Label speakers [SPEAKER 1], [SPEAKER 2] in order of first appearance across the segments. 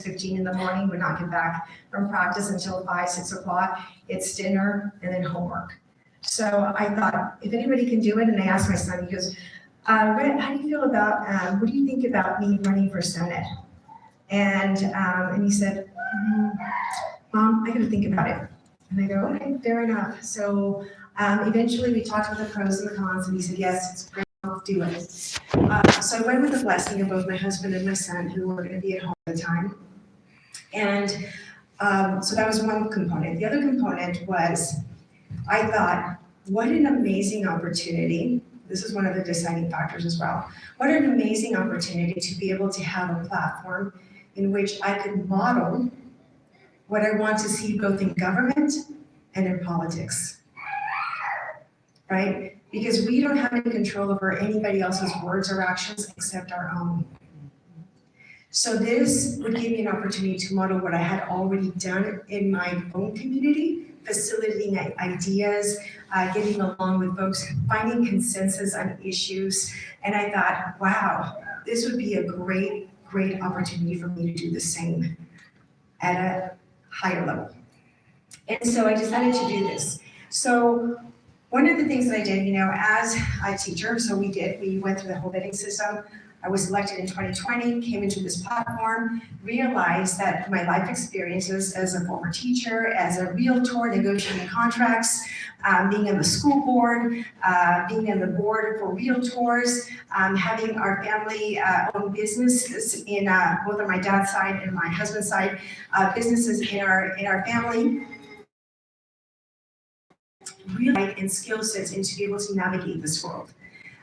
[SPEAKER 1] 6:15 in the morning. We're not getting back from practice until 5, 6 o'clock. It's dinner and then homework. So I thought, if anybody can do it, and I asked my son, he goes, how do you feel about, what do you think about me running for Senate? And he said, Mom, I gotta think about it. And I go, okay, fair enough. So eventually we talked about the pros and the cons, and he said, yes, it's great, I'll do it. So I went with the blessing of both my husband and my son, who were gonna be at home at the time. And so that was one component. The other component was, I thought, what an amazing opportunity. This is one of the deciding factors as well. What an amazing opportunity to be able to have a platform in which I could model what I want to see both in government and in politics, right? Because we don't have any control over anybody else's words or actions except our own. So this would give me an opportunity to model what I had already done in my own community, facilitating ideas, getting along with folks, finding consensus on issues. And I thought, wow, this would be a great opportunity for me to do the same at a higher level. And so I decided to do this. So one of the things that I did, as a teacher, we went through the whole vetting system. I was elected in 2020, came into this platform, realized that my life experiences as a former teacher, as a realtor, negotiating contracts, being on the school board, being on the board for realtors, having our family own businesses in both on my dad's side and my husband's side, businesses in our family, really and skill sets and to be able to navigate this world.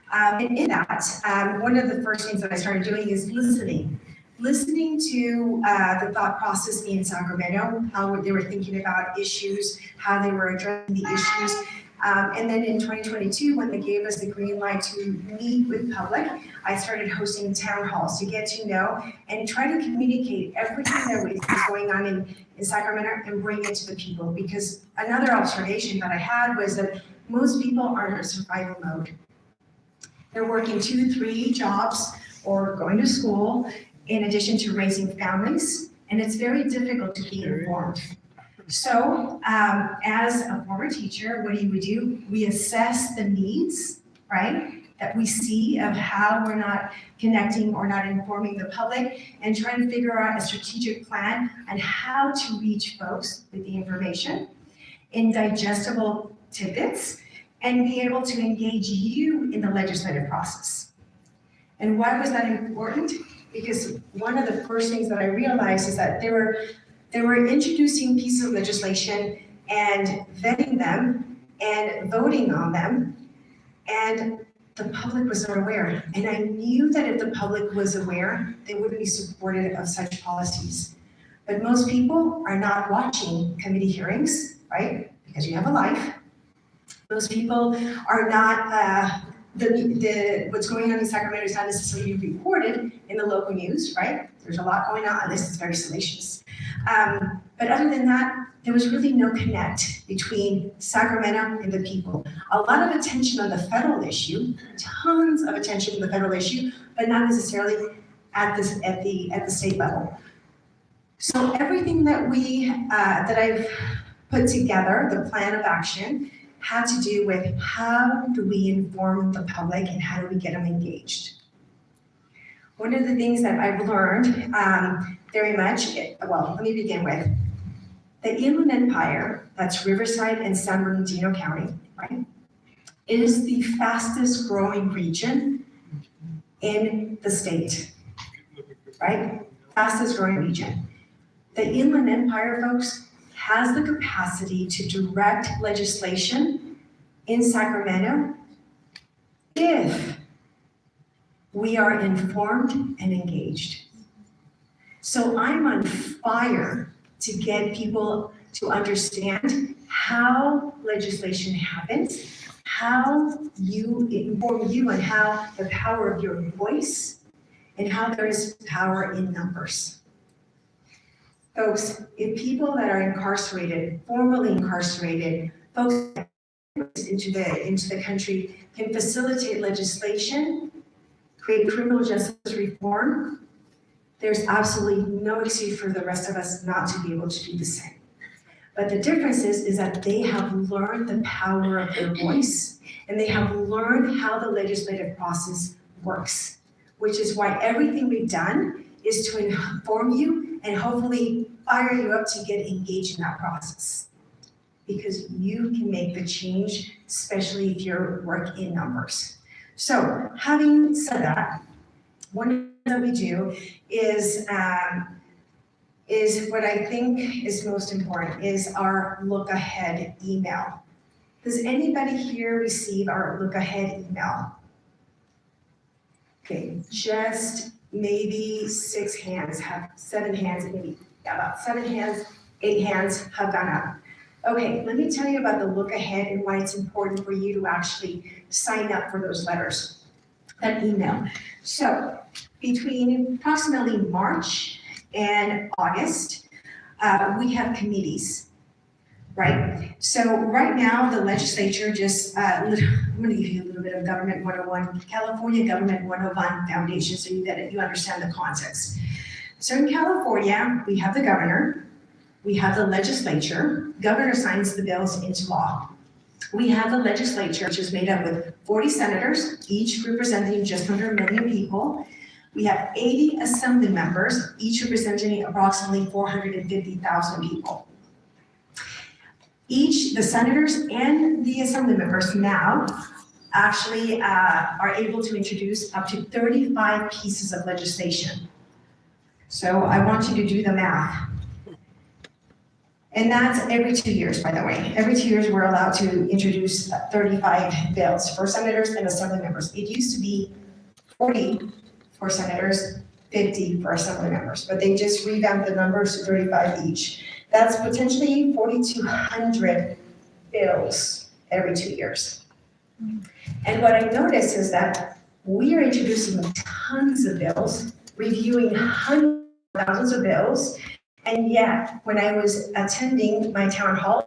[SPEAKER 1] And in that, one of the first things that I started doing is listening to the thought process in Sacramento, how they were thinking about issues, how they were addressing the issues. And then in 2022, when they gave us the green light to meet with public, I started hosting town halls to get to know and try to communicate everything that was going on in Sacramento and bring it to the people. Because another observation that I had was that most people are in survival mode. They're working 2, 3 jobs or going to school in addition to raising families, and it's very difficult to be informed. So as a former teacher, what do? We assess the needs, right, that we see of how we're not connecting or not informing the public and trying to figure out a strategic plan on how to reach folks with the information in digestible tidbits and be able to engage you in the legislative process. And why was that important? Because one of the first things that I realized is that they were introducing pieces of legislation and vetting them and voting on them, and the public was not aware. And I knew that if the public was aware, they wouldn't be supportive of such policies. But most people are not watching committee hearings, right? Because you have a life. Most people are not, what's going on in Sacramento is not necessarily reported in the local news, right? There's a lot going on, unless it's very salacious. But other than that, there was really no connect between Sacramento and the people. A lot of attention on the federal issue, tons of attention on the federal issue, but not necessarily at the state level. So everything that that I've put together, the plan of action, had to do with how do we inform the public and how do we get them engaged. One of the things that I've learned very much, well, let me begin with the Inland Empire, that's Riverside and San Bernardino County, right? It is the fastest growing region in the state, right? Fastest growing region. The Inland Empire, folks, has the capacity to direct legislation in Sacramento if we are informed and engaged. So I'm on fire to get people to understand how legislation happens, how you inform you and how the power of your voice and how there is power in numbers. Folks, if people that are incarcerated, formerly incarcerated, folks into the country can facilitate legislation, create criminal justice reform, there's absolutely no excuse for the rest of us not to be able to do the same. But the difference is that they have learned the power of their voice, and they have learned how the legislative process works, which is why everything we've done is to inform you and hopefully fire you up to get engaged in that process. Because you can make the change, especially if you work in numbers. So having said that, one thing that we do is what I think is most important is our look ahead email. Does anybody here receive our look ahead email? Okay, just maybe 6 hands, 7 hands, maybe about 7 hands, 8 hands have gone up. Okay, let me tell you about the look ahead and why it's important for you to actually sign up for those letters, that email. So between approximately March and August, we have committees, right? So right now, the legislature just, I'm gonna give you a little bit of Government 101, California Government 101 Foundation, so that you understand the context. So in California, we have the governor, we have the legislature, governor signs the bills into law. We have the legislature, which is made up with 40 senators, each representing just under 1 million people. We have 80 assembly members, each representing approximately 450,000 people. The senators and the assembly members now actually are able to introduce up to 35 pieces of legislation. So I want you to do the math. And that's every 2 years, by the way. Every 2 years, we're allowed to introduce 35 bills for senators and assembly members. It used to be 40 for senators, 50 for assembly members, but they just revamped the numbers to 35 each. That's potentially 4,200 bills every 2 years. And what I noticed is that we are introducing tons of bills, reviewing hundreds of thousands of bills, and yet when I was attending my town hall